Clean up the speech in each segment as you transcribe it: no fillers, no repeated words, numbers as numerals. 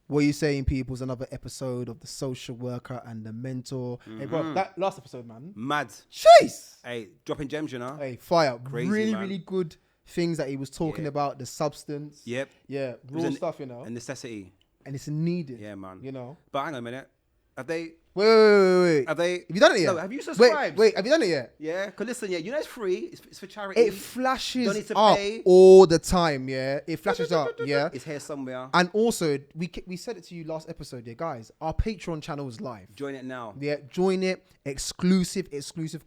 What are you saying, people? It's another episode of The Social Worker and the Mentor. Hey, bro, that last episode, man. Mad. Jeez. Hey, dropping gems, you know? Hey, fire. Crazy, really, man. really good things that he was talking about. The substance. Yep. Yeah, raw stuff, you know. A necessity. And it's needed. Yeah, man. You know. But hang on a minute. Have they... Wait. Have they... Have you done it yet? No, have you subscribed? Wait, have you done it yet? Yeah, because listen, you know it's free. It's for charity. It flashes Don't need to up pay. all the time, yeah. It flashes up, yeah. It's here somewhere. And also, we said it to you last episode, yeah, guys. Our Patreon channel is live. Join it now. Yeah, join it. Exclusive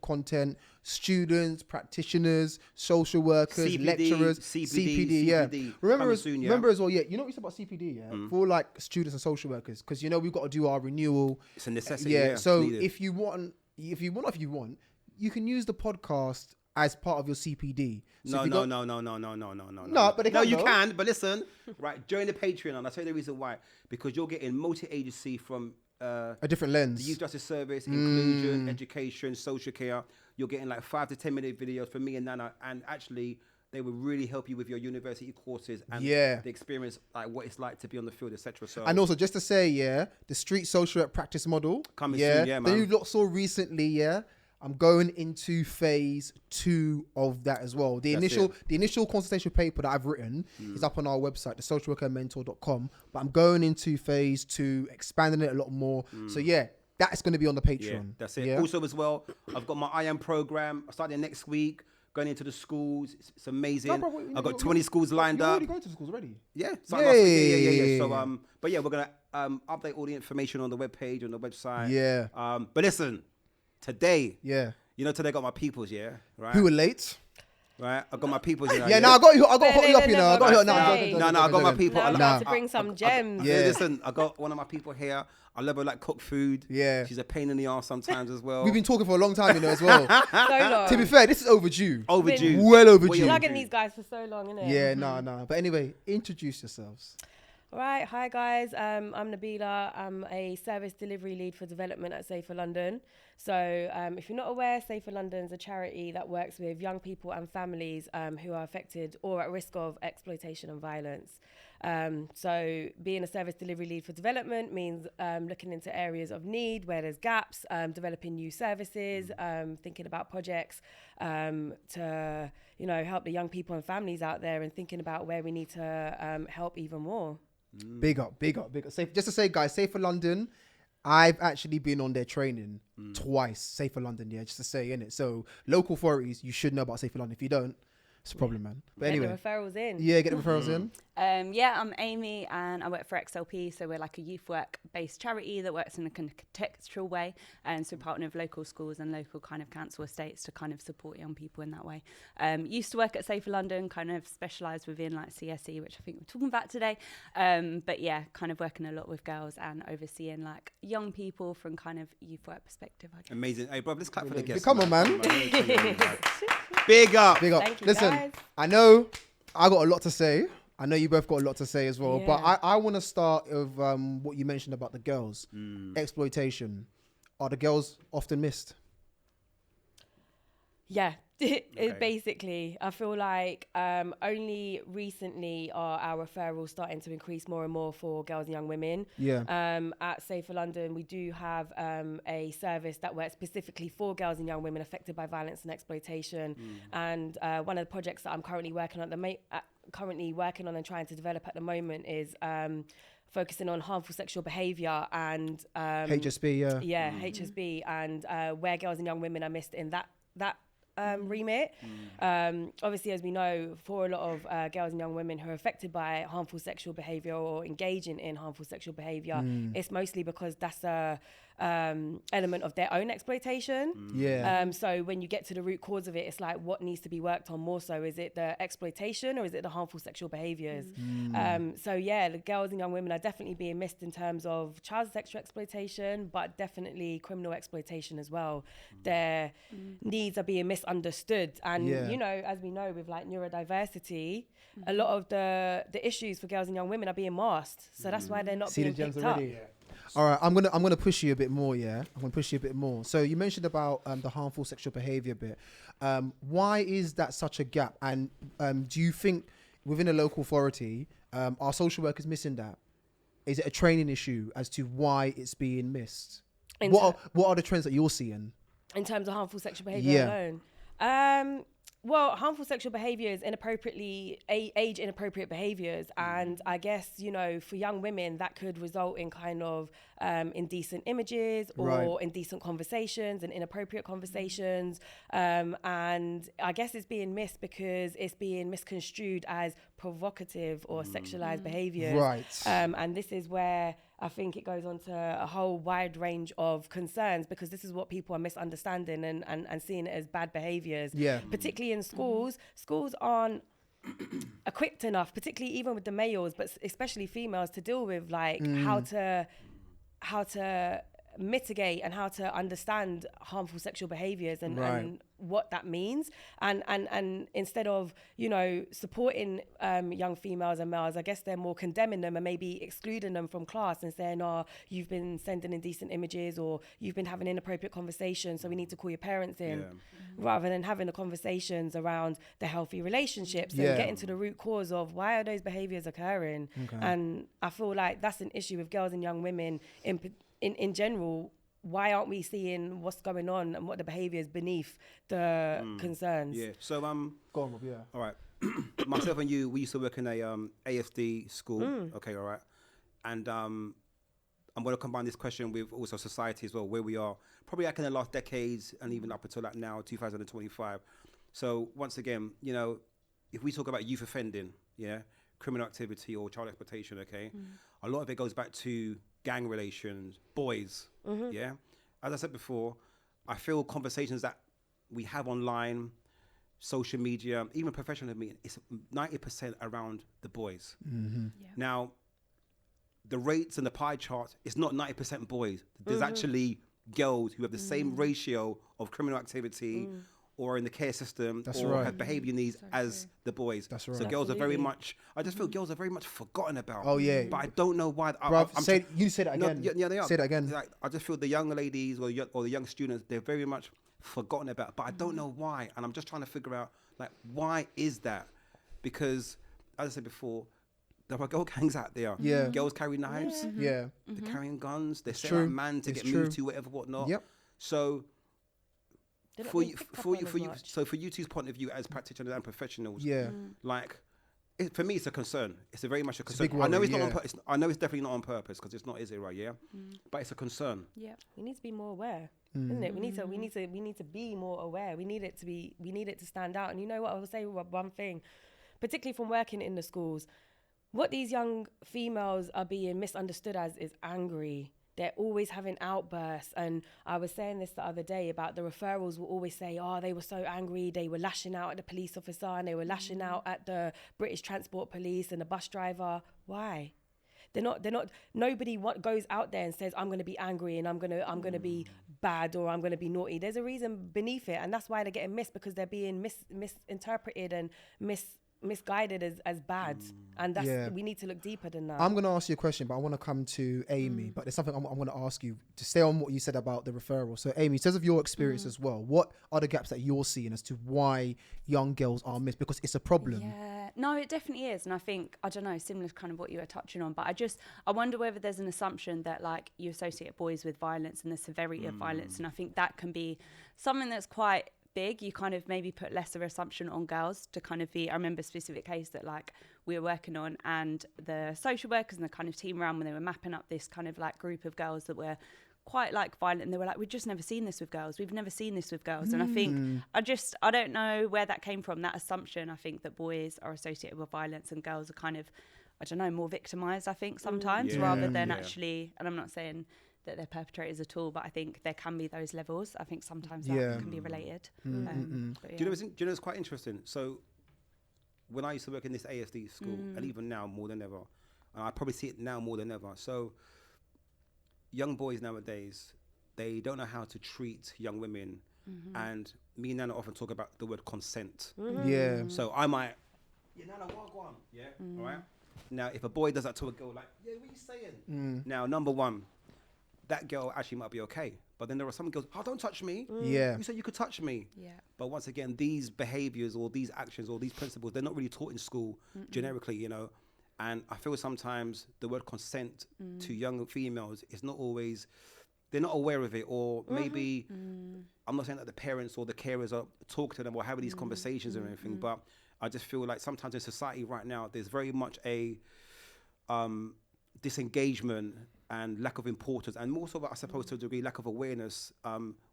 content. Students, practitioners, social workers, CPD, lecturers, CPD, yeah. CPD. Remember Coming as well, yeah. You know what we said about CPD, yeah, for like students and social workers, because you know we've got to do our renewal. It's a necessity. Yeah. So needed. if you want, you can use the podcast as part of your CPD. So No. No, but they no, can, you though. can. But listen, right? Join the Patreon, and I'll tell you the reason why. Because you're getting multi-agency from a different lens. the Youth Justice Service, inclusion, education, social care. You're getting like 5 to 10 minute videos from me and Nana, and actually they will really help you with your university courses and the experience, like what it's like to be on the field, etc. So, and also just to say, yeah, the street social work practice model coming soon, yeah, man. Then you lot saw recently, yeah. I'm going into phase 2 of that as well. The initial consultation paper that I've written is up on our website, thesocialworkerandmentor.com. But I'm going into phase 2, expanding it a lot more. So yeah, that's going to be on the Patreon. Yeah, that's it. Yeah? Also as well, I've got my IAM program. I'm starting next week, going into the schools. It's amazing. No, bro, I've got 20 schools lined You're up. already going to schools already? Yeah, starting last week. Yeah. So, but yeah, we're going to update all the information on the webpage, on the website. Yeah. But listen, today, Yeah. you know, today I got my peoples, yeah? Right? Who were late? Right? I got my peoples, you know. Yeah, no, I got you up, you know. I got you. No, I got my people. No, I'm about to bring some gems. Yeah. Listen, I got one of my people here. I love her like cook food. Yeah. She's a pain in the ass sometimes as well. We've been talking for a long time, you know, as well. So long. To be fair, this is overdue. Overdue. Well overdue. Plugging these guys for so long, innit? Yeah, no. But anyway, introduce yourselves. All right, hi guys. I'm Nabila. I'm a service delivery lead for development at Safer London. So if you're not aware, Safer London is a charity that works with young people and families who are affected or at risk of exploitation and violence. So being a service delivery lead for development means looking into areas of need where there's gaps, developing new services, thinking about projects to, you know, help the young people and families out there and thinking about where we need to help even more. Big up. Just to say, guys, Safer London, I've actually been on their training twice. Safer London, yeah, just to say, innit? So local authorities, you should know about Safer London. If you don't, it's a problem, man. But Get anyway. the referrals in. Yeah, get the referrals in. Yeah, I'm Amy and I work for XLP. So we're like a youth work based charity that works in a contextual way. And so partner with local schools and local kind of council estates to kind of support young people in that way. Used to work at Safer London, kind of specialised within like CSE, which I think we're talking about today. But yeah, kind of working a lot with girls and overseeing like young people from kind of youth work perspective, I guess. Amazing. Hey, bro, let's clap for the guests. Come on, man. Big up. Big up. Thank you, Listen, guys. I know I got a lot to say. I know you both got a lot to say as well. Yeah. But I want to start with what you mentioned about the girls. Exploitation. Are the girls often missed? Yeah, Okay. basically, I feel like only recently are our referrals starting to increase more and more for girls and young women. Yeah. At Safer London, we do have a service that works specifically for girls and young women affected by violence and exploitation. And one of the projects that I'm currently working on and trying to develop at the moment is focusing on harmful sexual behaviour and HSB, yeah. HSB, and where girls and young women are missed in that remit. Obviously, as we know, for a lot of girls and young women who are affected by harmful sexual behaviour or engaging in harmful sexual behaviour, it's mostly because that's a element of their own exploitation. Yeah. So when you get to the root cause of it, it's like what needs to be worked on more so. Is it the exploitation or is it the harmful sexual behaviours? So yeah, the girls and young women are definitely being missed in terms of child sexual exploitation, but definitely criminal exploitation as well. Their needs are being misunderstood. And, you know, as we know with like neurodiversity, a lot of the issues for girls and young women are being masked. So that's why they're not being picked up. All right, I'm gonna push you a bit more. Yeah, I'm gonna push you a bit more. So you mentioned about the harmful sexual behaviour bit. Why is that such a gap? And do you think within a local authority, are social workers missing that? is it a training issue as to why it's being missed? What are the trends that you're seeing? In terms of harmful sexual behaviour alone? Well, harmful sexual behaviour is age inappropriate behaviours, and I guess, you know, for young women that could result in kind of indecent images or indecent conversations and inappropriate conversations, and I guess it's being missed because it's being misconstrued as provocative or sexualised behaviours, and this is where I think it goes on to a whole wide range of concerns, because this is what people are misunderstanding and seeing it as bad behaviours. Particularly in schools. Schools aren't equipped enough, particularly even with the males, but especially females, to deal with like how to mitigate and how to understand harmful sexual behaviours and what that means, and instead of, you know, supporting young females and males, I guess they're more condemning them and maybe excluding them from class and saying, oh, you've been sending indecent images or you've been having inappropriate conversations, so we need to call your parents in, rather than having the conversations around the healthy relationships and getting to the root cause of why are those behaviours occurring. And I feel like that's an issue with girls and young women in general. Why aren't we seeing what's going on and what the behaviour is beneath the concerns? So go on, Rob. All right. Myself and you, we used to work in a ASD school. Okay, all right. And I'm going to combine this question with also society as well, where we are probably like in the last decades and even up until like now, 2025. So once again, you know, if we talk about youth offending, criminal activity or child exploitation, okay, a lot of it goes back to gang relations, boys, As I said before, I feel conversations that we have online, social media, even professional meeting, it's 90% around the boys. Now, the rates and the pie chart, it's not 90% boys. There's actually girls who have the same ratio of criminal activity or in the care system have behaviour needs as the boys. That's right. So girls are very much, I just feel girls are very much forgotten about. Oh, yeah. But I don't know why. You say that again. No, yeah, they are. Say that again. Like, I just feel the young ladies or the young students, they're very much forgotten about. But I don't know why. And I'm just trying to figure out, like, why is that? Because, as I said before, there are girl gangs out there. Yeah. Girls carry knives. Yeah. They're carrying guns. They're setting up man to get moved to, whatever, whatnot. Yep. So for you two's point of view as practitioners and professionals, like for me, it's a concern. It's a very much a concern. I know it's not on purpose. I know it's definitely not on purpose because it's not, is it right? Yeah, but it's a concern. Yeah, we need to be more aware, isn't it? We need to be more aware. We need it to stand out. And you know what? I will say one thing, particularly from working in the schools, what these young females are being misunderstood as is angry. They're always having outbursts. And I was saying this the other day about the referrals will always say, oh, they were so angry. They were lashing out at the police officer and they were lashing out at the British Transport Police and the bus driver. Why? Nobody goes out there and says, I'm going to be angry and I'm going to be bad or I'm going to be naughty. There's a reason beneath it. And that's why they're getting missed, because they're being misinterpreted and misguided as bad, and that's we need to look deeper than that. I'm going to ask you a question, but I want to come to Amy. But there's something I'm going to ask you to stay on what you said about the referral. So Amy, in terms of your experience as well, what are the gaps that you're seeing as to why young girls are missed? Because it's a problem. Yeah, no, it definitely is. And I think, I don't know, similar to kind of what you were touching on, but I wonder whether there's an assumption that like you associate boys with violence and the severity of violence. And I think that can be something that's quite big. You kind of maybe put lesser assumption on girls to kind of be. I remember a specific case that like we were working on, and the social workers and the kind of team around when they were mapping up this kind of like group of girls that were quite like violent, and they were like, we've just never seen this with girls. We've never seen this with girls. And I think I don't know where that came from, that assumption. I think that boys are associated with violence and girls are kind of, I don't know, more victimized, I think sometimes, rather than actually, and I'm not saying that they're perpetrators at all, but I think there can be those levels. I think sometimes that can be related. Do you know it's quite interesting? So when I used to work in this ASD school, and even now more than ever, and I probably see it now more than ever. So young boys nowadays, they don't know how to treat young women. And me and Nana often talk about the word consent. So I might, Nana, go on. All right. Now, if a boy does that to a girl, like, what are you saying? Now, number one, that girl actually might be okay. But then there are some girls, don't touch me. You said you could touch me. But once again, these behaviours or these actions or these principles, they're not really taught in school generically, And I feel sometimes the word consent to young females is not always, they're not aware of it, or maybe, I'm not saying that the parents or the carers are talking to them or having these conversations or anything, but I just feel like sometimes in society right now, there's very much a disengagement and lack of importance, and more so, I suppose, to a degree, lack of awareness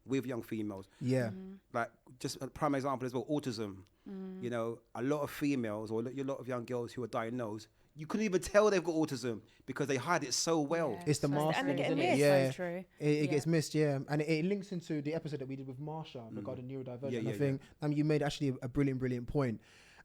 with young females. Yeah. Like, just a prime example as well, autism. You know, a lot of females or a lot of young girls who are diagnosed, you couldn't even tell they've got autism because they hide it so well. Yeah. It's the mask and thing, it gets isn't it? missed. Yeah, So true. it gets missed. Yeah, and it links into the episode that we did with Marsha regarding neurodivergent. I think you made actually a brilliant point.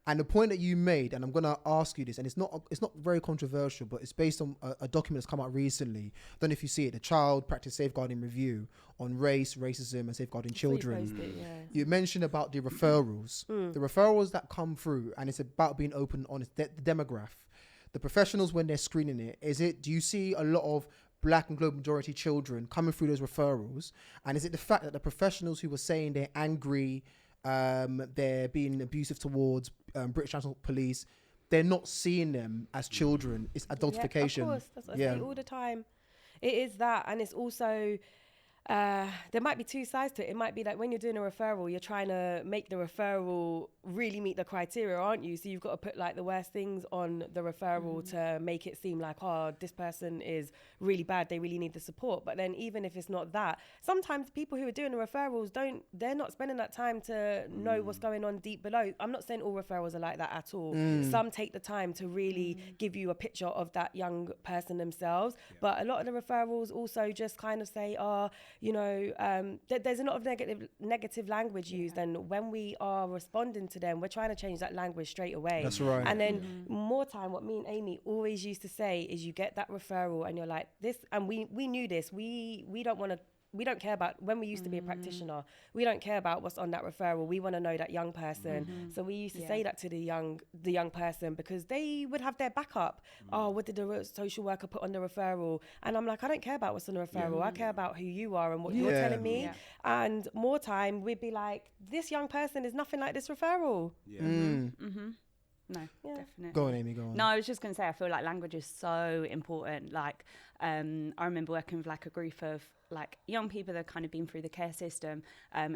And the point that you made, and I'm gonna ask you this, and it's not very controversial, but it's based on a document that's come out recently. I don't know if you see it, the Child Practice Safeguarding Review on race, racism, and safeguarding children. You mentioned about the referrals, the referrals that come through, and it's about being open and honest. The demographic, the professionals when they're screening it, do you see a lot of black and global majority children coming through those referrals? And is it the fact that the professionals who were saying they're angry, they're being abusive towards British National Police, they're not seeing them as children? It's adultification. Yeah, of course, that's what I say all the time. It is that, and it's also there might be two sides to it. It might be that when you're doing a referral, you're trying to make the referral really meet the criteria, aren't you? So you've got to put like the worst things on the referral to make it seem like, oh, this person is really bad, they really need the support. But then even if it's not that, sometimes people who are doing the referrals they're not spending that time to know what's going on deep below. I'm not saying all referrals are like that at all. Some take the time to really give you a picture of that young person themselves. But a lot of the referrals also just kind of say, you know, there's a lot of negative language used, and when we are responding to them, we're trying to change that language straight away. That's right. And then more time, what me and Amy always used to say is, you get that referral and you're like, this, and we knew this, we don't care about, when we used to be a practitioner, we don't care about what's on that referral. We want to know that young person. So we used to say that to the young person, because they would have their backup. Oh, what did the social worker put on the referral? And I'm like, I don't care about what's on the referral. I care about who you are and what you're telling me. And more time, we'd be like, this young person is nothing like this referral. No, definitely. Go on, Amy, go on. No, I was just going to say, I feel like language is so important. Like, I remember working with like a group of like young people that have kind of been through the care system,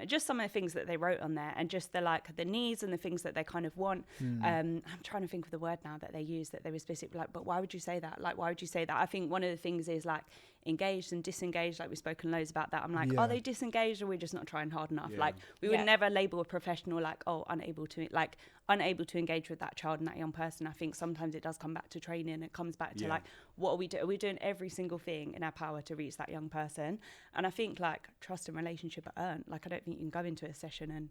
just some of the things that they wrote on there, and just the needs and the things that they kind of want. I'm trying to think of the word now that they use, that they were specific, like, but why would you say that? Like, why would you say that? I think one of the things is like engaged and disengaged, like we've spoken loads about that. I'm like, are they disengaged, or are we just not trying hard enough? Like, we would never label a professional like, oh, unable to engage with that child and that young person. I think sometimes it does come back to training. It comes back to like, what are we doing? Are we doing every single thing in our power to reach that young person? And I think like trust and relationship are earned. Like, I don't think you can go into a session and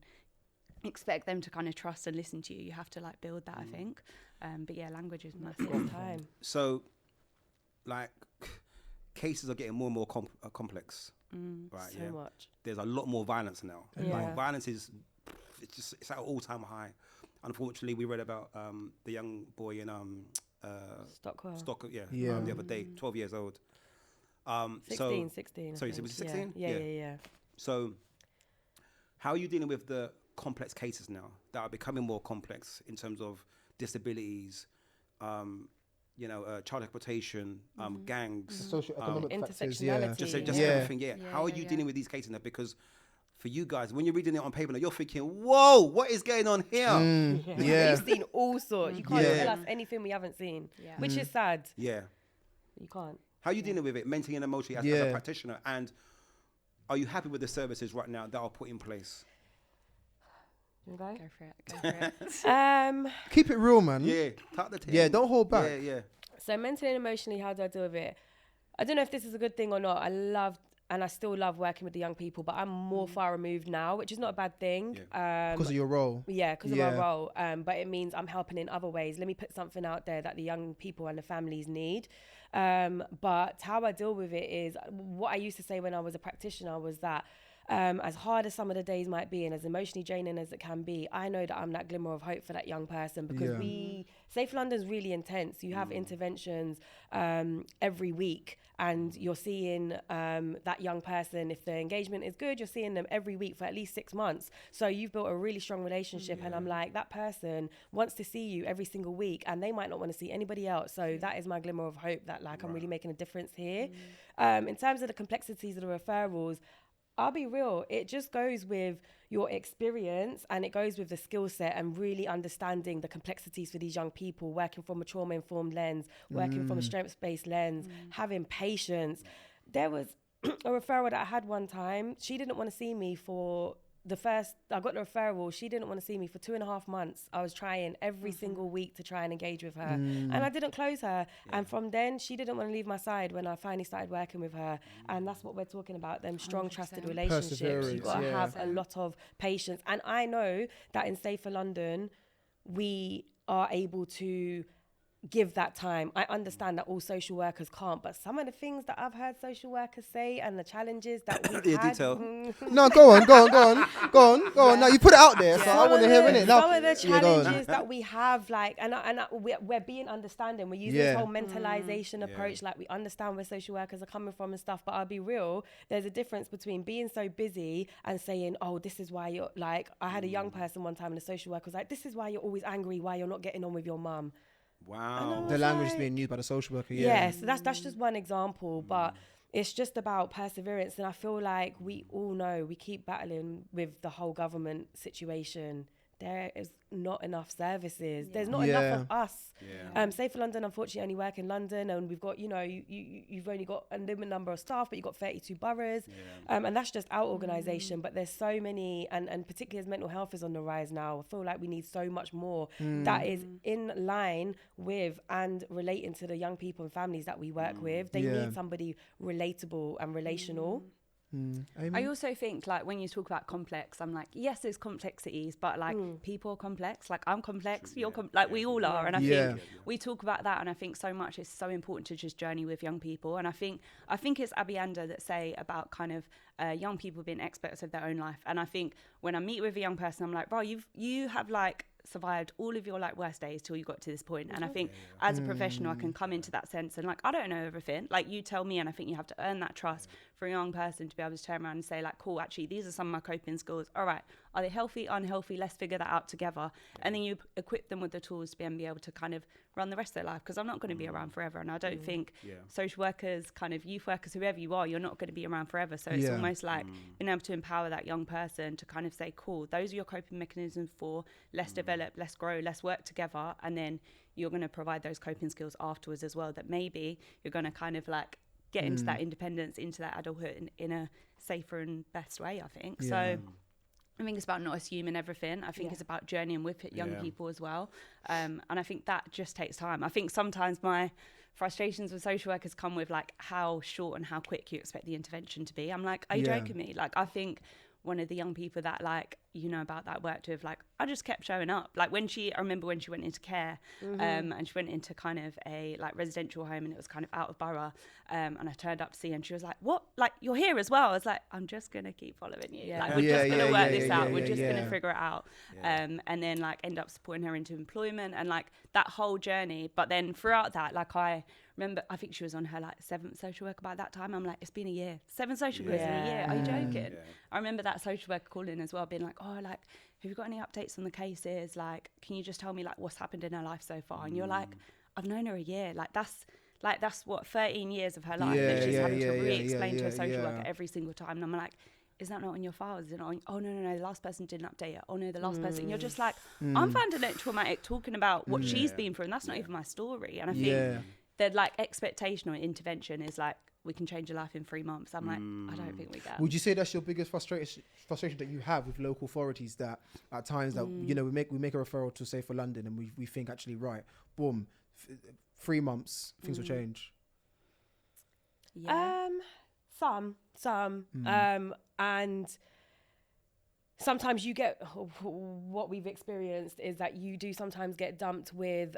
expect them to kind of trust and listen to you. You have to like build that, I think. But yeah, language is massive. Time. So, like, cases are getting more and more complex. Right? So much. There's a lot more violence now. Yeah. Like, violence is, it's at an all-time high. Unfortunately, we read about the young boy in Stockwell. The other day, 12 years old. 16. Sorry, was it 16? Yeah. So, how are you dealing with the complex cases now that are becoming more complex in terms of disabilities, child exploitation, gangs, social economic factors, intersectionality. just everything. How are you dealing with these cases now? Because for you guys, when you're reading it on paper, now you're thinking, "Whoa, what is going on here?" We've seen all sorts. You can't tell us anything we haven't seen, which is sad. Yeah, you can't. How are you dealing with it mentally and emotionally as a practitioner? And are you happy with the services right now that are put in place? Go for it. Keep it real, man. Yeah, tuck the tail. Yeah, don't hold back. Yeah. So mentally and emotionally, how do I deal with it? I don't know if this is a good thing or not. I still love working with the young people, but I'm more far removed now, which is not a bad thing. Because of your role. Yeah, because of our role. But it means I'm helping in other ways. Let me put something out there that the young people and the families need. But how I deal with it is, what I used to say when I was a practitioner was that as hard as some of the days might be and as emotionally draining as it can be, I know that I'm that glimmer of hope for that young person, because Safe London's really intense. You have interventions every week, and you're seeing that young person, if the engagement is good, you're seeing them every week for at least 6 months. So you've built a really strong relationship, and I'm like, that person wants to see you every single week, and they might not want to see anybody else. So that is my glimmer of hope that like I'm really making a difference here. In terms of the complexities of the referrals, I'll be real, it just goes with your experience, and it goes with the skill set and really understanding the complexities for these young people, working from a trauma-informed lens, working from a strengths-based lens, having patience. There was a referral that I had one time. She didn't want to see me for I got the referral. She didn't want to see me for 2.5 months. I was trying every single week to try and engage with her, and I didn't close her. And from then, she didn't want to leave my side when I finally started working with her. And that's what we're talking about, them strong, 100%. Trusted relationships. You've got to have a lot of patience. And I know that in Safer London, we are able to give that time. I understand that all social workers can't, but some of the things that I've heard social workers say and the challenges that we've had. No, go on. Now you put it out there, so I want to hear it. Some of the challenges that we have, like, and we're being understanding. We're using this whole mentalization approach, like we understand where social workers are coming from and stuff. But I'll be real, there's a difference between being so busy and saying, oh, this is why you're like. I had a young person one time, and the social worker was like, this is why you're always angry, why you're not getting on with your mum. Wow. The language is being used by the social worker. So that's just one example, but it's just about perseverance. And I feel like we all know we keep battling with the whole government situation. There is not enough services. There's not enough of us. Safer London, unfortunately, only work in London, and we've got, you've only got a limited number of staff, but you've got 32 boroughs, and that's just our organisation. But there's so many, and particularly as mental health is on the rise now, I feel like we need so much more that is in line with and relating to the young people and families that we work with. They need somebody relatable and relational. I also think, like, when you talk about complex, I'm like, yes, there's complexities, but like people are complex. Like, I'm complex, you're we all are. And I think we talk about that, and I think so much is so important to just journey with young people. And I think it's Abianda that say about kind of young people being experts of their own life. And I think when I meet with a young person, I'm like, bro, you have like survived all of your like worst days till you got to this point. And I think as a professional, I can come into that sense and like, I don't know everything, like you tell me. And I think you have to earn that trust for a young person to be able to turn around and say like, cool, actually these are some of my coping skills. All right, are they healthy, unhealthy? Let's figure that out together. And then you equip them with the tools to be able to kind of run the rest of their life, because I'm not going to be around forever. And I don't think social workers, kind of youth workers, whoever you are, you're not going to be around forever. So it's almost like being able to empower that young person to kind of say, cool, those are your coping mechanisms for, let's develop, let's grow, let's work together. And then you're going to provide those coping skills afterwards as well, that maybe you're going to kind of like get into that independence, into that adulthood in a safer and best way, I think. So I think it's about not assuming everything. I think it's about journeying with young people as well. And I think that just takes time. I think sometimes my frustrations with social workers come with like how short and how quick you expect the intervention to be. I'm like, are you joking me? Like, I think one of the young people that like, about that worked with, like, I just kept showing up. Like I remember when she went into care, and she went into kind of a like residential home, and it was kind of out of borough. And I turned up to see her, and she was like, what? Like, you're here as well? I was like, I'm just going to keep following you. Like, we're just going to work this out. We're just going to figure it out. And then like end up supporting her into employment and like that whole journey. But then throughout that, like I remember, I think she was on her like 7th social worker by that time. I'm like, it's been a year. 7 social workers in a year. Are you joking? I remember that social worker calling as well, being like, oh, like, have you got any updates on the cases? Like, can you just tell me like what's happened in her life so far? And you're like, I've known her a year. That's what 13 years of her life that she's having to re-explain to a social worker every single time. And I'm like, is that not on your file? Is it not on? Oh, no, the last person didn't update it. Oh, no, the last person. And you're just like, I'm finding it traumatic talking about what she's been through, and that's not even my story. And I think that like expectation or intervention is like, we can change your life in 3 months. I'm like, I don't think we can. Would you say that's your biggest frustration that you have with local authorities, that at times that, we make a referral to Safer London, and we think actually, right, boom, 3 months, things will change? Some. And sometimes you get, what we've experienced is that you do sometimes get dumped with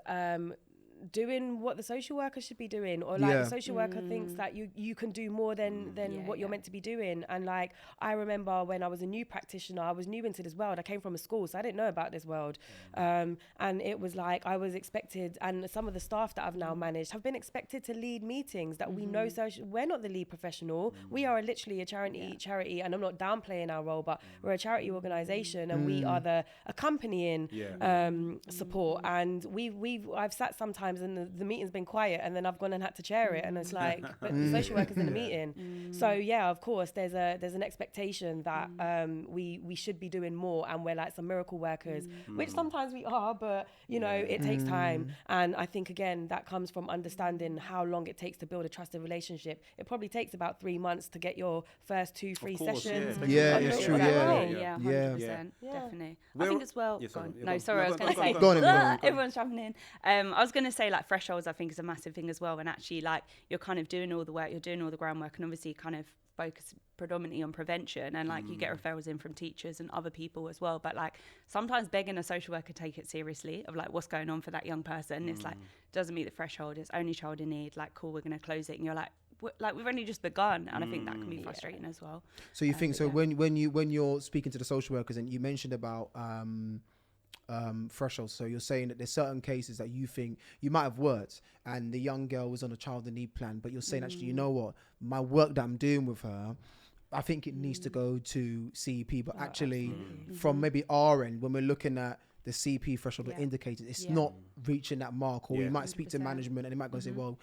doing what the social worker should be doing, or like the social worker thinks that you can do more than what you're meant to be doing. And like, I remember when I was a new practitioner, I was new into this world. I came from a school, so I didn't know about this world. And it was like, I was expected, and some of the staff that I've now managed have been expected to lead meetings that we know we're not the lead professional. We are literally a charity, and I'm not downplaying our role, but we're a charity organization, and we are the accompanying support. And I've sat sometimes and the meeting's been quiet, and then I've gone and had to chair it, and it's like, but the social worker's in the meeting. So yeah, of course, there's an expectation that we should be doing more, and we're like some miracle workers, which sometimes we are, but you know, it takes time. And I think again, that comes from understanding how long it takes to build a trusted relationship. It probably takes about 3 months to get your first 2-3 sessions. Yeah, it's true. Yeah, 100%, definitely. I think as well. No, sorry, I was going to say. Go on. Everyone's jumping in. I was going to say, like, thresholds, I think, is a massive thing as well. And actually, like, you're kind of doing all the work, you're doing all the groundwork, and obviously kind of focus predominantly on prevention, and like you get referrals in from teachers and other people as well. But like, sometimes begging a social worker to take it seriously of like what's going on for that young person, it's like, doesn't meet the threshold, it's only child in need, like, cool, we're going to close it. And you're like, we've only just begun. And I think that can be frustrating as well. So you think, so when you're speaking to the social workers, and you mentioned about thresholds, so you're saying that there's certain cases that you think you might have worked and the young girl was on a child in need plan, but you're saying actually, you know what, my work that I'm doing with her, I think it needs to go to CEP, but actually from maybe our end, when we're looking at the CP threshold or indicators, it's not reaching that mark, or we might speak to management and they might go and say, well,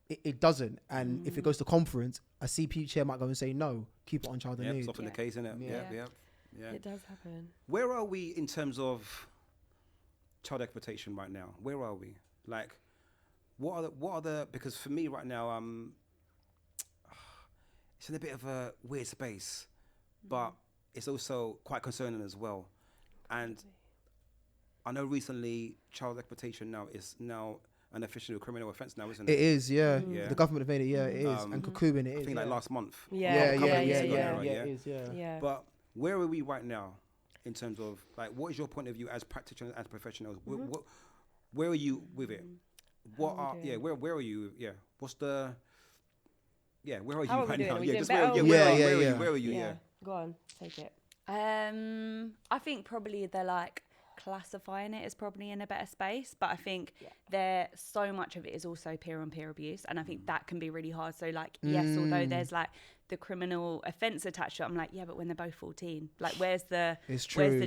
it doesn't. And if it goes to conference, a CP chair might go and say, no, keep it on child in need. It's often the case, isn't it? Yeah. It does happen. Where are we in terms of child exploitation right now? Where are we? Like, what are the, because for me right now, it's in a bit of a weird space, but it's also quite concerning as well. And I know recently child exploitation now is now an official criminal offence now, isn't it? It is, yeah. The government have made it, it is. And Cocoon, it is. I think like last month. It is, yeah. But where are we right now in terms of, like, what is your point of view as practitioners, as professionals? Where are you with it? Where are you? Yeah. What's the, where are you right now? Where are you? Go on, take it. I think probably they're like classifying it as probably in a better space, but I think there so much of it is also peer on peer abuse, and I think that can be really hard. So like, yes, although there's like the criminal offence attached to it, I'm like, yeah, but when they're both 14, like where's the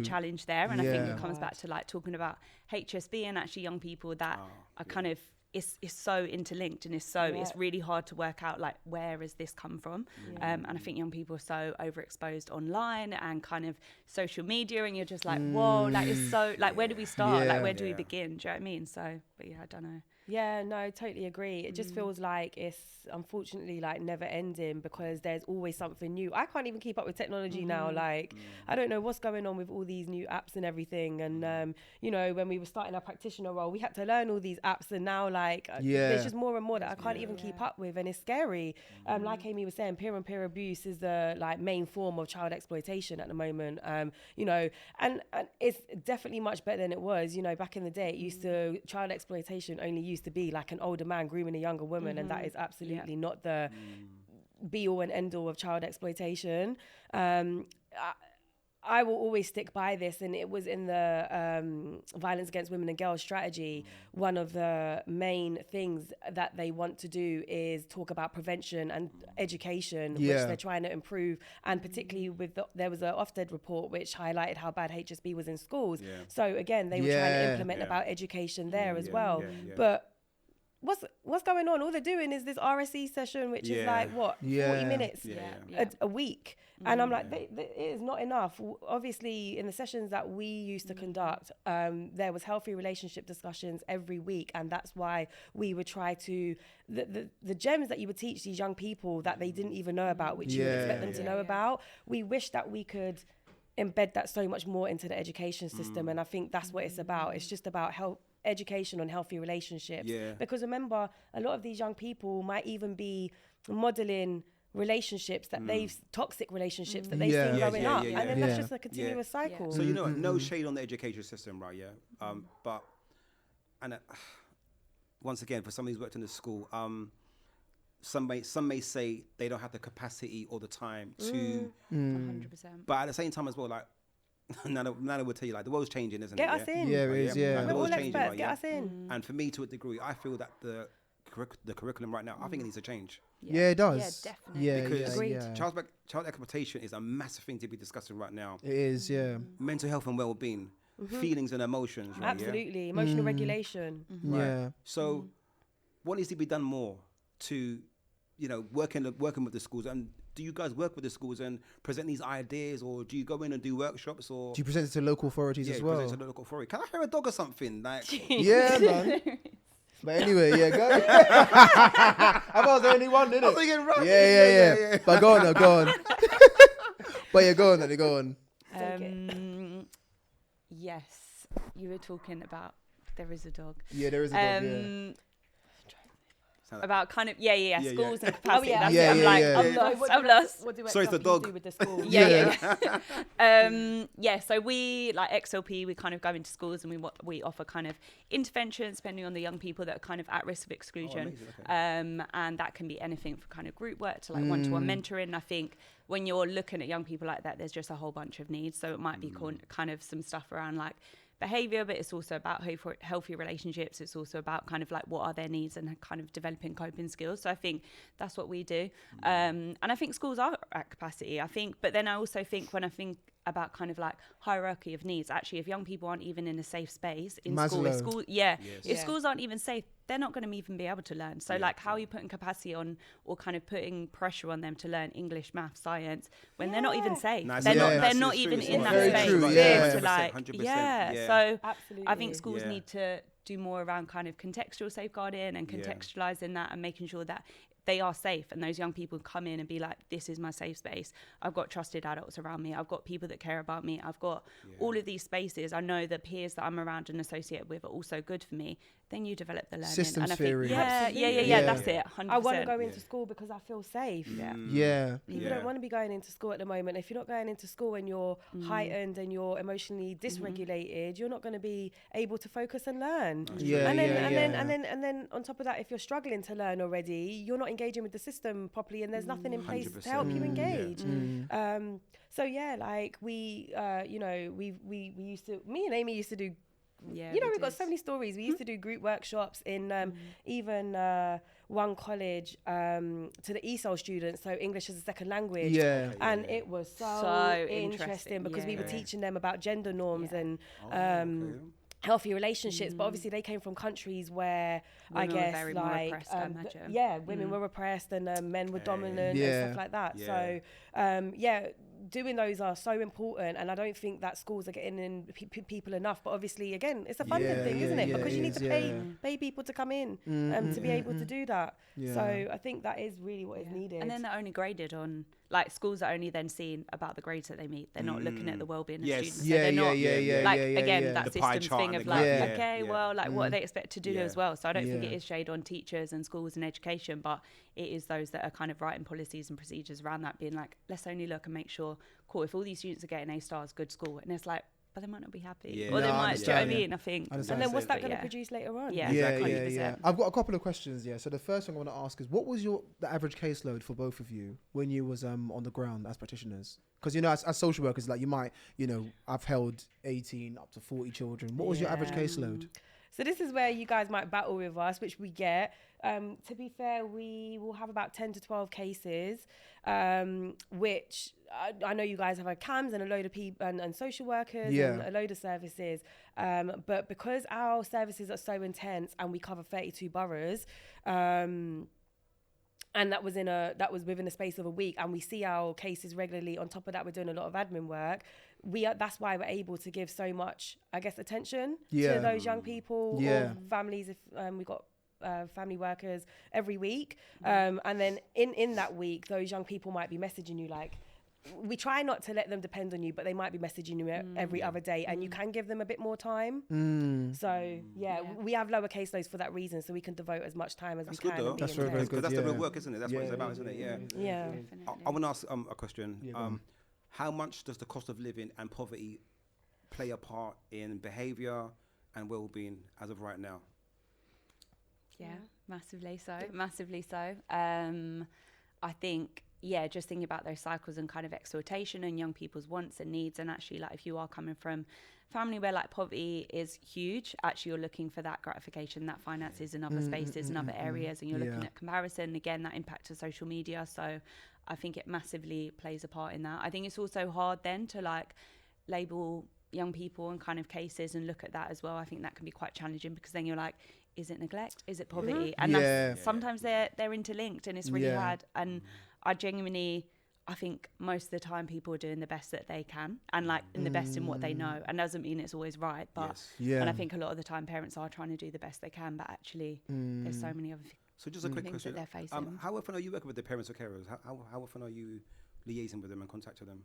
challenge there? And I think it comes back to like talking about HSB and actually young people that are kind of, it's so interlinked, and it's really hard to work out like, where has this come from? And I think young people are so overexposed online and kind of social media, and you're just like, whoa, like it's so like, where do we start? Like, where do we begin? Do you know what I mean? So, but yeah, I don't know. Yeah, no, totally agree. It just feels like it's unfortunately like never ending, because there's always something new. I can't even keep up with technology now. Like, I don't know what's going on with all these new apps and everything. And, you know, when we were starting our practitioner role, we had to learn all these apps, and now like there's just more and more that I can't even keep up with, and it's scary. Like Amy was saying, peer on peer abuse is the like main form of child exploitation at the moment. You know, and it's definitely much better than it was. You know, back in the day, it used to, child exploitation only used to be like an older man grooming a younger woman, and that is absolutely not the be all and end all of child exploitation. I will always stick by this, and it was in the violence against women and girls strategy. One of the main things that they want to do is talk about prevention and education, which they're trying to improve. And particularly with there was an Ofsted report which highlighted how bad HSB was in schools. So again, they were trying to implement about education there as well. But what's going on? All they're doing is this RSE session, which is like 40 minutes a week. And I'm like, it is not enough. Obviously, in the sessions that we used to conduct, there was healthy relationship discussions every week. And that's why we would try to, the gems that you would teach these young people that they didn't even know about, which you would expect them to know about, we wish that we could embed that so much more into the education system. And I think that's what it's about. It's just about education on healthy relationships. Because remember, a lot of these young people might even be modeling relationships that toxic relationships that they've seen growing up. And then that's just a continuous cycle. So, you know, no shade on the education system, right? But, and once again, for somebody who's worked in the school, some may say they don't have the capacity or the time to. 100%. But at the same time as well, like Nana will tell you, like the world's changing, isn't Get it? us in. Yeah, it is. Yeah. Like, We're the all world's changing, experts. right, Get us in. And for me, to a degree, I feel that the curriculum right now, I think it needs to change. Yeah, it does. Yeah, definitely. Yeah, Because Agreed. child exploitation is a massive thing to be discussing right now. It is. Yeah. Mental health and well-being, feelings and emotions. Right, Absolutely. Emotional regulation. Right. Yeah. So, what needs to be done more to, working with the schools? And do you guys work with the schools and present these ideas, or do you go in and do workshops, or Do you present it to local authorities as well? present it to the local authority? Can I hear a dog or something? Like, Yeah, man. But anyway, yeah, go. I was the only one, didn't I it? was thinking, right, Yeah. But go on, now, go on. But yeah, go on, then, go on. Yes, you were talking about there is a dog. Yeah, there is a dog. Yeah. About kind of schools and capacity. Oh, yeah. That's Yeah, it. I'm yeah, like, yeah. I'm lost. What do Sorry, it's the XLP dog. do with the school? So we like XLP, we kind of go into schools and we offer kind of interventions depending on the young people that are kind of at risk of exclusion. amazing, okay. And that can be anything from kind of group work to like one-to-one mentoring. I think when you're looking at young people like that, there's just a whole bunch of needs. So it might be kind of some stuff around like behaviour, but it's also about healthy relationships. It's also about kind of like what are their needs and kind of developing coping skills. So I think that's what we do. And I think schools are at capacity, but then I also think when I think about kind of like hierarchy of needs, actually, if young people aren't even in a safe space in school, if schools aren't even safe, they're not going to even be able to learn. So like how are you putting capacity on or kind of putting pressure on them to learn English, math, science when they're not even safe? They're not even in that Very space. true, yeah. To like, 100%, So Absolutely. I think schools Yeah. need to do more around kind of contextual safeguarding and contextualizing that and making sure that they are safe and those young people come in and be like, this is my safe space. I've got trusted adults around me. I've got people that care about me. I've got all of these spaces. I know the peers that I'm around and associated with are also good for me. Then you develop the learning. Systems and I theory. think, Yeah. that's it. 100%. I want to go into school because I feel safe. Yeah. People don't want to be going into school at the moment. If you're not going into school and you're heightened and you're emotionally dysregulated, you're not going to be able to focus and learn. And then on top of that, if you're struggling to learn already, you're not engaging with the system properly, and there's nothing in place to help you engage. So yeah, like we used to. Me and Amy used to do. We've got so many stories. We used to do group workshops in even one college to the ESOL students, so English as a second language. And it was so interesting because we were teaching them about gender norms and healthy relationships, but obviously they came from countries where women I guess were very more like oppressed, I imagine. women were oppressed and men were dominant and stuff like that. So doing those are so important, and I don't think that schools are getting in people enough. But obviously, again, it's a funding thing, isn't it? Because you need to pay people to come in to be able to do that. So I think that is really what is needed. And then they're only graded on, like, schools are only then seeing about the grades that they meet. They're not looking at the well-being of students. So they're not, that systems thing of like, what are they expected to do as well? So I don't think it is shade on teachers and schools and education, but it is those that are kind of writing policies and procedures around that, being like, let's only look and make sure, cool, if all these students are getting A stars, good school. And it's like, but they might not be happy. Or they might, do you know what I mean? I think. And then what's that going to produce later on? Yeah. I've got a couple of questions, So the first thing I want to ask is, what was the average caseload for both of you when you was on the ground as practitioners? Because, as social workers, like you might, I've held 18 up to 40 children. What was your average caseload? So this is where you guys might battle with us, which we get. To be fair, we will have about 10 to 12 cases, which I know you guys have had CAMs and a load of people and social workers and a load of services. But because our services are so intense and we cover 32 boroughs, and that was within a space of a week, and we see our cases regularly. On top of that, we're doing a lot of admin work. That's why we're able to give so much, I guess, attention to those young people or families. If we've got family workers every week, and then in that week, those young people might be messaging you like. We try not to let them depend on you, but they might be messaging you every other day, and you can give them a bit more time. So we have lower caseloads for that reason, so we can devote as much time as we can. Though. That's very good. Because that's the real work, isn't it? That's what it's about, isn't it? Yeah. I want to ask a question. How much does the cost of living and poverty play a part in behaviour and well-being as of right now? Yeah, massively so. I think, just thinking about those cycles and kind of exploitation and young people's wants and needs, and actually like if you are coming from family where like poverty is huge, actually you're looking for that gratification, that finances in other spaces and other areas, and you're looking at comparison, again, that impact of social media. So I think it massively plays a part in that. I think it's also hard then to like label young people and kind of cases and look at that as well. I think that can be quite challenging, because then you're like, is it neglect? Is it poverty? And that's, sometimes they're interlinked, and it's really hard. And I genuinely, I think most of the time people are doing the best that they can, and like in the best in what they know. And doesn't mean it's always right, but and I think a lot of the time parents are trying to do the best they can, but actually there's so many other So just a quick things question. that they're facing. How often are you working with the parents or carers? How often are you liaising with them and contacting them?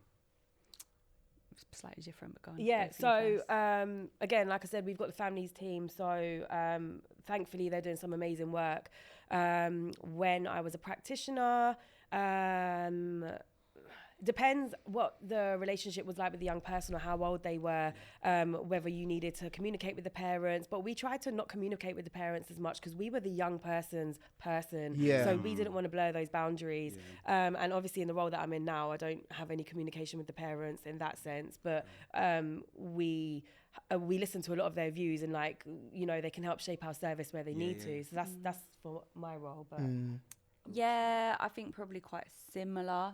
Slightly different, but go on. Yeah, so again, like I said, we've got the families team, so thankfully they're doing some amazing work. When I was a practitioner, depends what the relationship was like with the young person or how old they were, whether you needed to communicate with the parents. But we tried to not communicate with the parents as much, because we were the young person's person. So we didn't want to blur those boundaries. And obviously in the role that I'm in now, I don't have any communication with the parents in that sense. But we listen to a lot of their views, and like, you know, they can help shape our service where they need to. So that's for my role. But yeah, I think probably quite similar.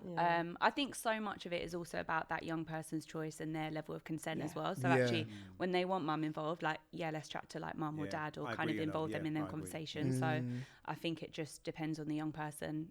I think so much of it is also about that young person's choice and their level of consent as well. So actually, when they want mum involved, like, let's chat to like mum or dad, or kind of involve them in their conversation. So I think it just depends on the young person.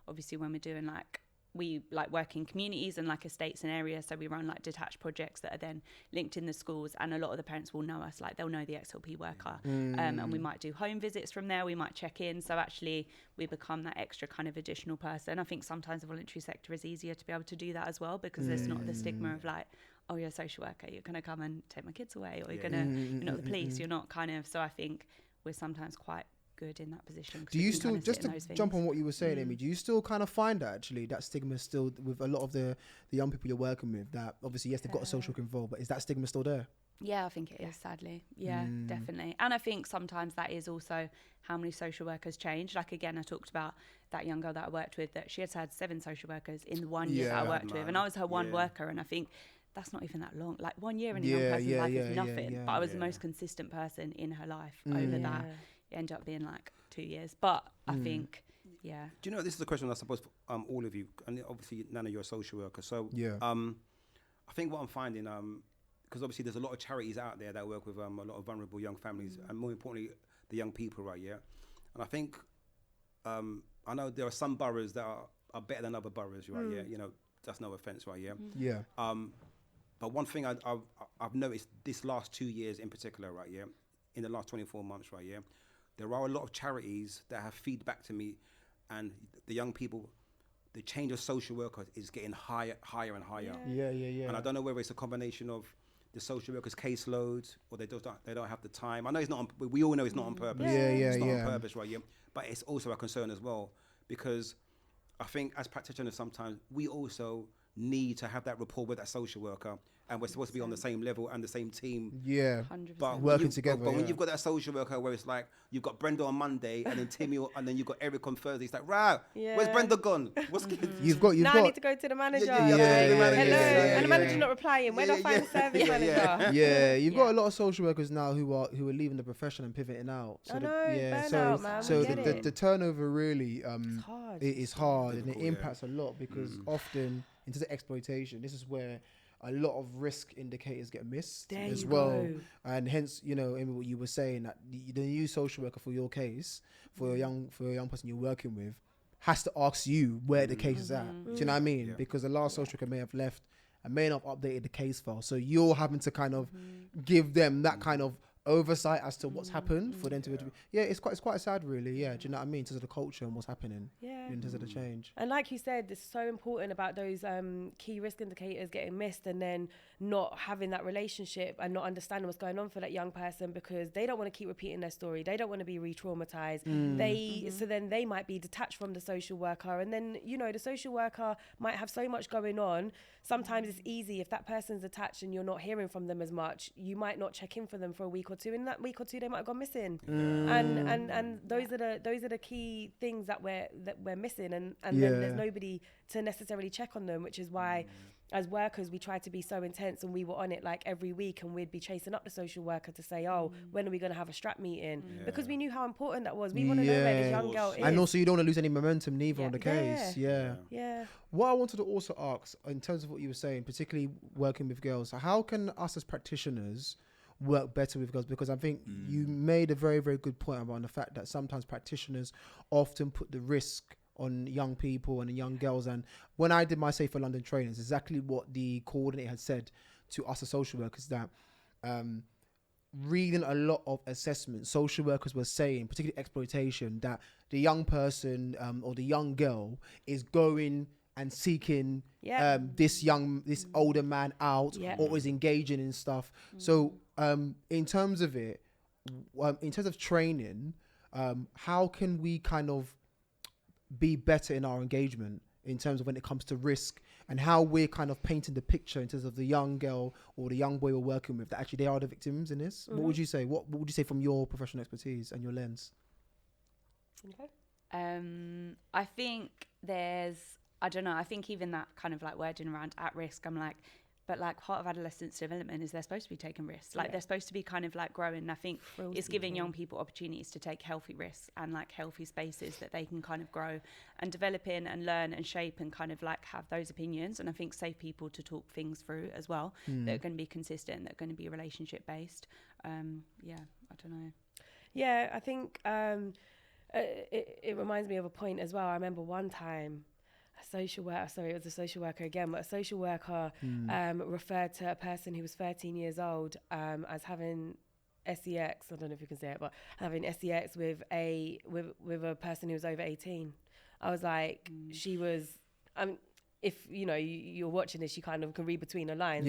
Obviously, when we're doing like, we like work in communities and like estates and areas, so we run like detached projects that are then linked in the schools, and a lot of the parents will know us, like they'll know the XLP worker, and we might do home visits from there, we might check in, so actually we become that extra kind of additional person. I think sometimes the voluntary sector is easier to be able to do that as well, because there's not the stigma of like, oh, you're a social worker, you're going to come and take my kids away, or you're going to, you're not the police, you're not kind of, so I think we're sometimes quite good in that position. Do you still, just to jump on what you were saying, Amy, do you still kind of find that actually that stigma is still with a lot of the young people you're working with, that obviously yes, they've got a social worker involved, but is that stigma still there? Yeah, I think it is, sadly. Yeah, definitely. And I think sometimes that is also how many social workers change. Like, again, I talked about that young girl that I worked with, that she had 7 social workers in the 1 year that I worked with, and I was her one worker, and I think that's not even that long. Like 1 year in a young person's life is nothing, but I was the most consistent person in her life over that. It ended up being like 2 years, but I think, do you know, this is a question I suppose for all of you, and obviously Nana, you're a social worker, so I think what I'm finding, because obviously there's a lot of charities out there that work with a lot of vulnerable young families, and more importantly the young people, right? And I think I know there are some boroughs that are better than other boroughs, right? You know, that's no offense, right? But one thing I've noticed this last 2 years in particular, right? In the last 24 months, right? There are a lot of charities that have feedback to me, and the young people, the change of social workers is getting higher and higher. And I don't know whether it's a combination of the social workers' caseloads, or they don't have the time. I know it's not. We all know it's not on purpose. It's not on purpose, right? But it's also a concern as well, because I think as practitioners sometimes we also need to have that rapport with that social worker, and we're supposed to be on the same level and the same team. 100%. But working together. But when you've got that social worker where it's like you've got Brenda on Monday and then Timmy, and then you've got Eric on Thursday. It's like, wow, where's Brenda gone? What's you've got. I need to go to the manager. And the manager's not replying. Where do I find the service manager? You've got a lot of social workers now who are leaving the profession and pivoting out. So burnout, man. So the turnover really is hard, and it impacts a lot, because often into the exploitation, this is where a lot of risk indicators get missed as well. And hence, you know, Amy, what you were saying, that the new social worker for your case, for a young person you're working with, has to ask you where the case is at. Do you know what I mean? Because the last social worker may have left and may not have updated the case file, so you're having to kind of give them that kind of oversight as to what's happened for them to it's quite sad, really. Do you know what I mean, in terms of the culture and what's happening in terms of the change. And like you said, it's so important about those key risk indicators getting missed, and then not having that relationship and not understanding what's going on for that young person, because they don't want to keep repeating their story, they don't want to be re-traumatized. So then they might be detached from the social worker, and then, you know, the social worker might have so much going on. Sometimes it's easy, if that person's attached and you're not hearing from them as much, you might not check in for them for a week week or two. In that week or two, they might have gone missing. And those are the key things that we're missing. And then there's nobody to necessarily check on them, which is why as workers we try to be so intense, and we were on it like every week, and we'd be chasing up the social worker to say, oh, when are we going to have a strap meeting? Because we knew how important that was. We want to know where this young girl is. And also you don't want to lose any momentum neither on the case. Yeah. What I wanted to also ask, in terms of what you were saying, particularly working with girls, how can us as practitioners work better with girls? Because I think you made a very, very good point about the fact that sometimes practitioners often put the risk on young people and young girls. And when I did my Safer London trainings, exactly what the coordinator had said to us as social workers, that reading a lot of assessments, social workers were saying, particularly exploitation, that the young person or the young girl is going and seeking this older man out or is engaging in stuff. So in terms of it, in terms of training, how can we kind of be better in our engagement in terms of when it comes to risk, and how we're kind of painting the picture in terms of the young girl or the young boy we're working with, that actually they are the victims in this? What would you say? What would you say from your professional expertise and your lens? Okay. I think I don't know, I think even that kind of like wording around at risk, I'm like, but like part of adolescence development is they're supposed to be taking risks. Like they're supposed to be kind of like growing. And I think it's giving young people opportunities to take healthy risks and like healthy spaces that they can kind of grow and develop in and learn and shape and kind of like have those opinions. And I think safe people to talk things through as well that are going to be consistent, that are going to be relationship based. I don't know. Yeah, I think it reminds me of a point as well. I remember one time, it was a social worker again, but a social worker referred to a person who was 13 years old as having SEX. I don't know if you can say it, but having SEX with a person who was over 18. I was like, she was. If you know you're watching this, you kind of can read between the lines.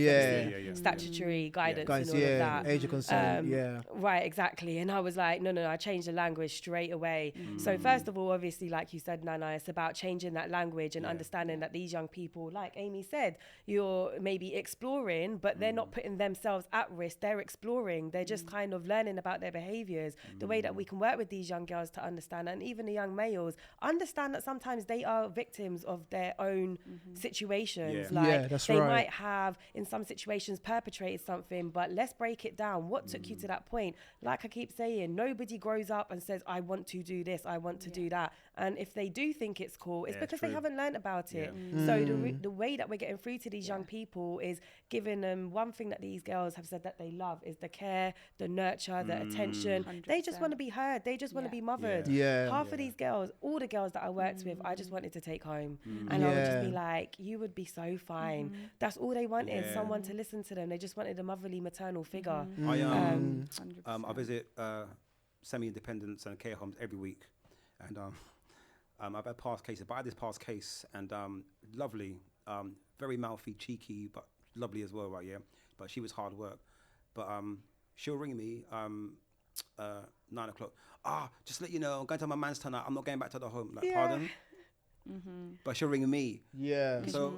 Statutory guidance and all of that. Age of consent. Right, exactly. And I was like, no, I changed the language straight away. So first of all, obviously, like you said, Nana, it's about changing that language and understanding that these young people, like Amy said, you're maybe exploring, but they're not putting themselves at risk. They're exploring. They're just kind of learning about their behaviours. The way that we can work with these young girls to understand, and even the young males, understand that sometimes they are victims of their own situations. They might have in some situations perpetrated something, but let's break it down. What took you to that point? Like I keep saying, nobody grows up and says, I want to do this, I want to do that. And if they do think it's cool, it's because they haven't learned about it. So the way that we're getting through to these young people is giving them one thing that these girls have said that they love is the care, the nurture, the attention. 100%. They just want to be heard. They just want to be mothered. Half of these girls, all the girls that I worked with, I just wanted to take home. And I would just be like, you would be so fine. That's all they wanted, someone to listen to them. They just wanted a motherly, maternal figure. I visit semi-independents and care homes every week, and I've had past cases, but I had this past case, and lovely, very mouthy, cheeky, but lovely as well, right? Yeah, but she was hard work. But she'll ring me 9 o'clock. Just let you know, I'm going to my man's tonight. I'm not going back to the home. Like, pardon? But she'll ring me. So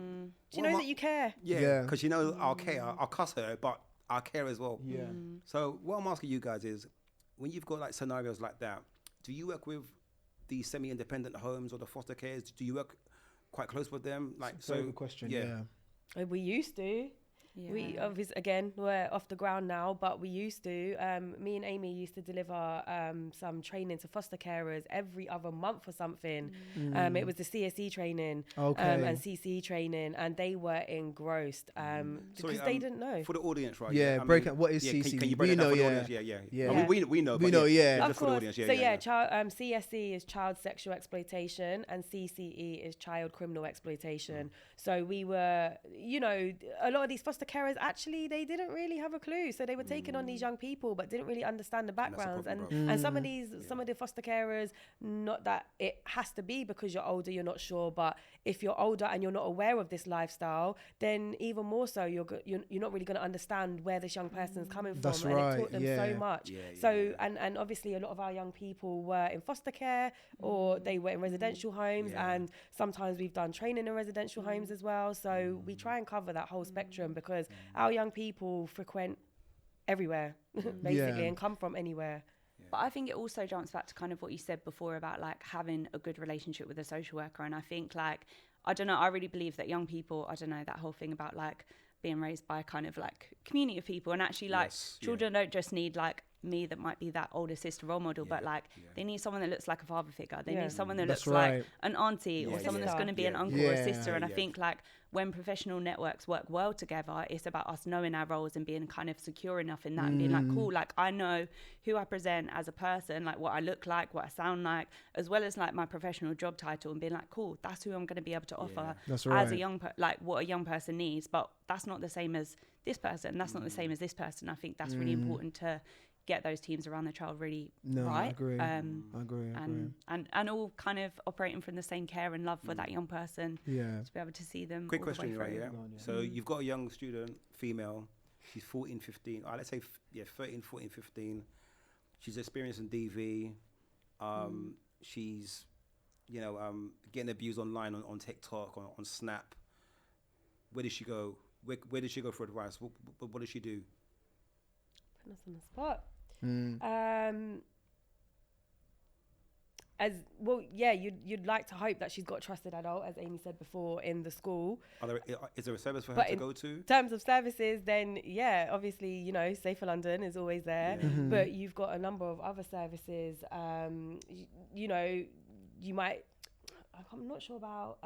she knows that you care. Because she knows I'll care. I'll cuss her, but I'll care as well. So what I'm asking you guys is, when you've got like scenarios like that, do you work with the semi-independent homes or the foster cares? Do you work quite close with them? Like, so good question. We used to. We obviously, again, we're off the ground now, but we used to. Me and Amy used to deliver some training to foster carers every other month or something. It was the CSE training and CCE training, and they were engrossed because they didn't know. For the audience, right? Break up. What is CCE? Can you break it down for the audience? We know. We know. Just for the audience. CSE is child sexual exploitation, and CCE is child criminal exploitation. So we were, a lot of these foster carers, actually, they didn't really have a clue. So they were taking on these young people, but didn't really understand the backgrounds. And some of the foster carers, not that it has to be because you're older, you're not sure, but if you're older and you're not aware of this lifestyle, then even more so, you're not really going to understand where this young person's coming from. That's and right. It taught them so much. And obviously a lot of our young people were in foster care or they were in residential homes, and sometimes we've done training in residential homes as well. So we try and cover that whole spectrum because our young people frequent everywhere, basically, and come from anywhere. But I think it also jumps back to kind of what you said before about like having a good relationship with a social worker. And I think like, I don't know, I really believe that young people, I don't know, that whole thing about like being raised by kind of like community of people, and actually like children don't just need like me that might be that older sister role model, but like they need someone that looks like a father figure. They need someone that looks like an auntie or someone that's going to be an uncle or a sister. And I think like when professional networks work well together, it's about us knowing our roles and being kind of secure enough in that and being like, cool, like I know who I present as a person, like what I look like, what I sound like, as well as like my professional job title, and being like, cool, that's who I'm going to be able to offer as a young like what a young person needs. But that's not the same as this person. That's not the same as this person. I think that's really important to get those teams around the child really right. I agree. I agree. And all kind of operating from the same care and love for that young person. To be able to see them. Quick question, right? So you've got a young student, female. She's 14, 15. Let's say 13, 14, 15. She's experiencing DV. She's, getting abused online on TikTok, on Snap. Where does she go? Where does she go for advice? What does she do? Put us on the spot. As well, you'd like to hope that she's got a trusted adult, as Amy said before, in the school. Is there a service for her to go to? In terms of services, then obviously, Safer London is always there, but you've got a number of other services. You might. I'm not sure about.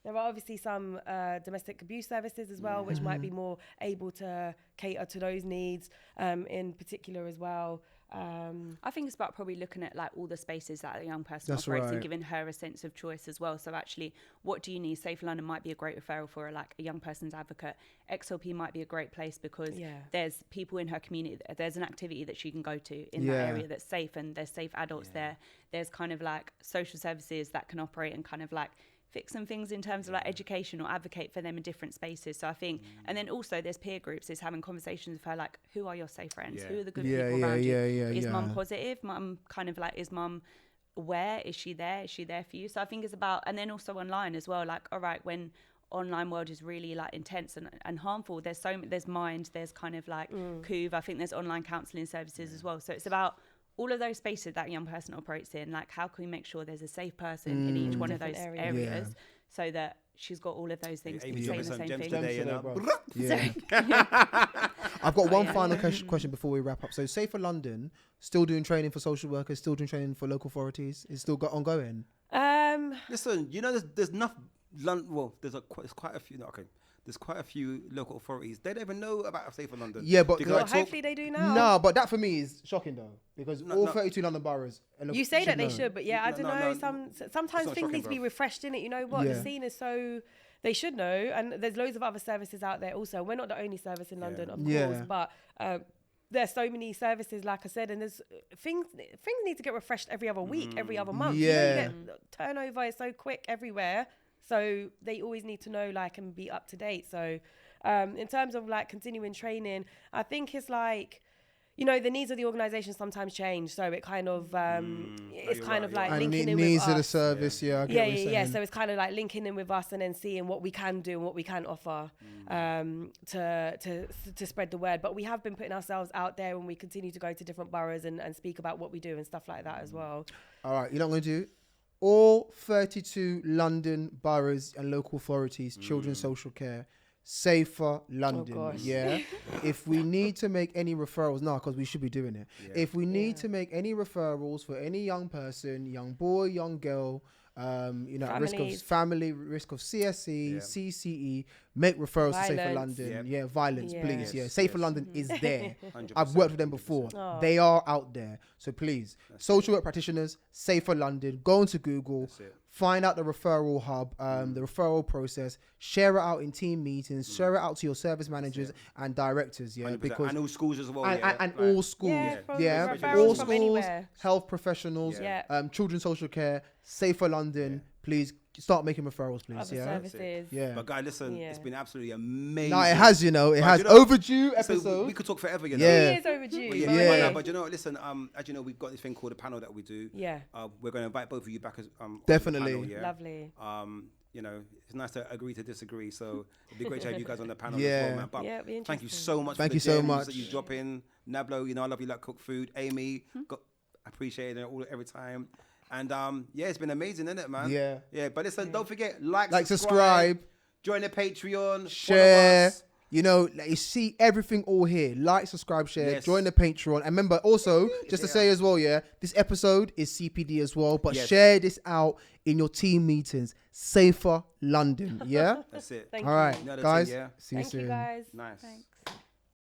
There are obviously some domestic abuse services as well, which might be more able to cater to those needs in particular as well. I think it's about probably looking at like all the spaces that a young person operates and giving her a sense of choice as well. So actually, what do you need? Safe London might be a great referral for like a young person's advocate. XLP might be a great place because there's people in her community. There's an activity that she can go to in that area that's safe, and there's safe adults there. There's kind of like social services that can operate and kind of like fix some things in terms of like education or advocate for them in different spaces. So I think, and then also there's peer groups, is having conversations with her, like, who are your safe friends? Who are the good people around you? Is mum positive? Mum kind of like, is mum aware? Is she there? Is she there for you? So I think it's about, and then also online as well, like, all right, when online world is really like intense and harmful, there's Mind, there's kind of like Coov, I think there's online counselling services as well. So it's about all of those spaces that a young person operates in, like how can we make sure there's a safe person in each one of those areas so that she's got all of those things saying the same thing. I've got one final question before we wrap up. So Safer London, still doing training for social workers, still doing training for local authorities? It's still ongoing? Listen, there's enough, there's quite a few, there's quite a few local authorities. They don't even know about Safer London. Yeah, but hopefully they do now. No, but that for me is shocking though, because all 32 London boroughs. You say that they should, but I don't know. Sometimes things need to be refreshed in it. You know what? The scene is so. They should know, and there's loads of other services out there. Also, we're not the only service in London, of course, but there's so many services, like I said, and there's things need to get refreshed every other week, every other month. Yeah, turnover is so quick everywhere. So they always need to know, like, and be up to date. So in terms of like continuing training, I think it's like, the needs of the organisation sometimes change. So it kind of, it's kind of like linking in with us. Needs of the service, So it's kind of like linking in with us and then seeing what we can do and what we can offer to spread the word. But we have been putting ourselves out there, and we continue to go to different boroughs and speak about what we do and stuff like that as well. All right, you know what I'm going to do? All 32 London boroughs and local authorities, children's social care, Safer London. If we need to make any referrals now, because we should be doing it. If we need to make any referrals for any young person, young boy, young girl, at risk of family, risk of CSE, CCE, make referrals to Safer London. Violence, please. Safer London is there. 100%. I've worked with them before. They are out there. So please, social work practitioners, Safer London, go into Google, find out the referral hub, the referral process, share it out in team meetings, share it out to your service managers and directors. Because and all schools as well. And all schools. All schools, health professionals, children's social care, Safer London, please start making referrals, please. Other services. But guys, listen, it's been absolutely amazing. No, it has, it has overdue episode. So we could talk forever, It is overdue. But listen, as you know, we've got this thing called a panel that we do. We're going to invite both of you back as definitely. Panel, Lovely. you know, it's nice to agree to disagree. So it'd be great to have you guys on the panel as well, man. But it'd be thank you interesting. so much. Thank for you the so gems much. that you drop in. Nablo, you know, I love you like cook food. Amy, appreciate it all every time. And yeah, it's been amazing, isn't it, man? Yeah. Yeah. But listen, don't forget, subscribe, join the Patreon, share. follow us. You know, like, you see everything all here. Like, subscribe, share, Yes. join the Patreon. And remember, also, just to say as well, yeah, this episode is CPD as well, but Yes. share this out in your team meetings. Safer London, yeah? That's it. Thank All right, you. Another guys, thing, yeah. see you Thank soon. you, guys. Nice. Thanks.